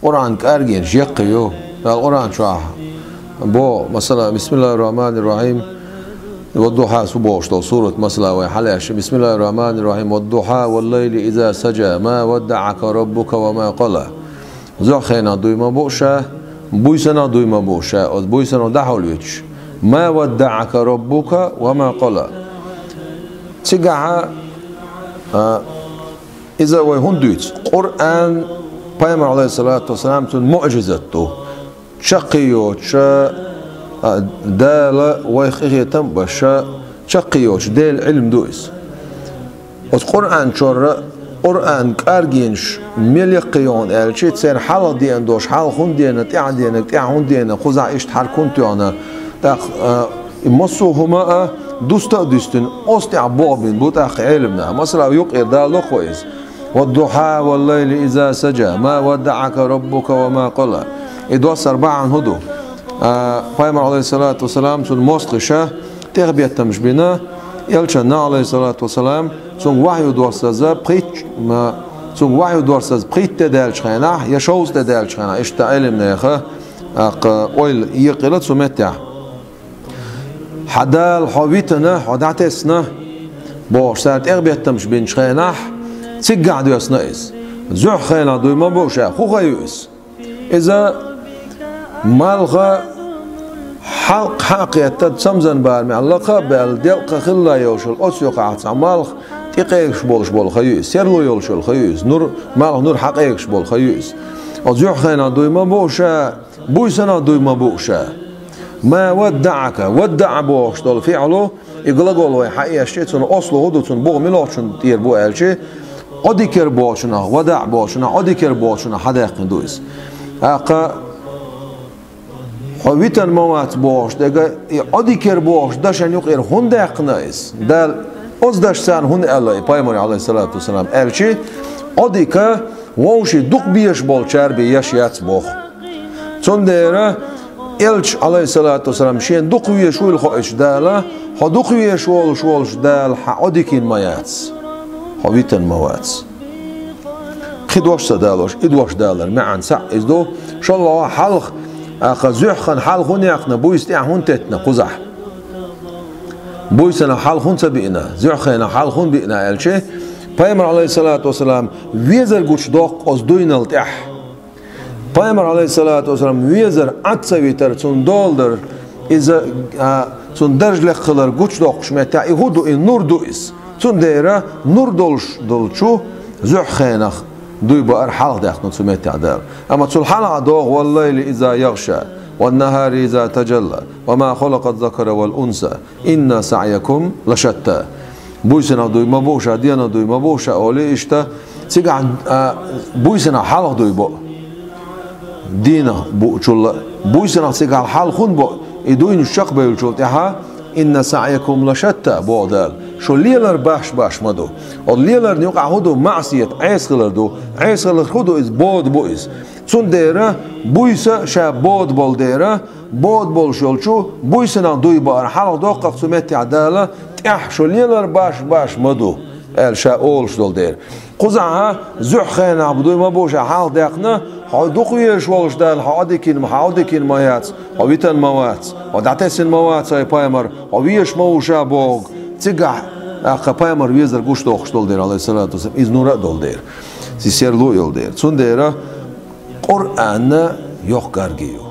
قرآن كأرجين يقيو القرآن شاح بو مثلا بسم الله الرحمن الرحيم والضحى سبوش سورة مثلا وحلاش بسم الله الرحمن الرحيم والضحى والليل إذا سجى ما ودعك ربك وما قلى زخينا دويما بوشا بويسنا دويما بوشا أو بويسنا دحوليش ما ودعك ربك وما قلى تجاه إذا ويهنديت قرآن پیامبر علیه السلام تون معجزته شقيوش دال ويخيتم بشا شقيوش دال علم دويس القرآن شر قرآن كارجينش مليقيون الشيء تصير حال دين دوش حال خون دين تاع دين تاع هون دين خزع إيش تحركون تيانا تا مصوهما دوستن أستع بابين بوتاخ علمنا مثلا يقير دال كويس والضحى والليل إذا سجى ما ودعك ربك وما قلى إدوس أربعة هدو پیامبر علیه السلام تون مستقشه تربیت مش بنا يلشنا عليه الصلاة والسلام تون وحي دوسازا بريت ما تون وحي دوساز بريت تدال شخنا يشوز تدال شخنا إشتا علم نيخه أويل يقلت سمتع حدال حويتنا حدعتسنا باش ساعت تربيت مش بين شخنا تقعد يسنايس زح خينا دوي ما بوشا خو خيوس إذا مالغا حق حقيقة سمزن بارمي علاقة بالدلقة خلا يوشل أسيق عطس مالغ تقيقش بول خيوس سيرلو يوشل خيوس نور مالغ نور حقيقش بول خيوس زح خينا دوي ما بوشا بويسنا دوي ما بوشا ما ودعك ودع بوش دول فعله يقول له حقيقة شيء تون أصله هدو تون بو ملوشن تير بو ألشي أديكر باشنا ودع باشنا أديكر باشنا حدا يقندويس أقا حويتن موات باش دقا أديكر باش داشن يقير هند يقنايس دال أزداش سان هند الله پیامبر عليه الصلاة والسلام ألشي أديكا ووشي دق بيش بول چربي يش يات باخ چون ديره إلش عليه الصلاة والسلام شين دق ويشول خوش دالا حدق ويشول شولش دال حأديكين ماياتس حويتن موات خدوش سدالوش إدوش دالر معن سع إزدو شاء الله حلق أخذ خن حلقون يقنا بويست هون تتنا قزح بويسنا حلقون سبينا زحخنا حلقون بينا الشيء پیامبر عليه الصلاة والسلام ويزر قوش دوق أز دوينال تح پیامبر عليه الصلاة والسلام ويزر عطسويتر تون دولدر إذا تون درج لخلر قوش دوق شمتا يهودو إن نور دويس تون ديرا نور دولشو زح خينخ دوي بقر حلق داخل سميت عدال أما تول حلق دوغ والليل إذا يغشى والنهار إذا تجلى وما خلق الذكر والأنثى إن سعيكم لشتى بويسنا دوي ما بوشا دينا دوي ما بوشا أولي إشتا تيجا بويسنا حلق دوي بو دينا بويسنا تيجا حلقون بو يدوين الشق بيلشول تها إن سعيكم لشتى بودال شو ليلر باش مدو الليلر نيوقع هدو معصية عيسخلر دو عيسخلر خدو إز بود بو إز تون ديرا بويسا شا بود بول ديرا بود بول شولشو بويسنا دوي بار حلق دوقق سمتي عدالة تح شو ليلر باش مدو ال شا أولش دول دير قزعها زح خينا عبدوي ما بوشا حال داقنا حدوقي شولش دال حادكين مايات حويتن موات ودعتسن موات ساي بايمر حويش موشا بوغ تيجا أخا پیامبر ويزر قوش دوخش دول دير عليه الصلاة والسلام إز نورا دول دير سيسير لو يول دير تون ديرا قرآن يوخ قرقيو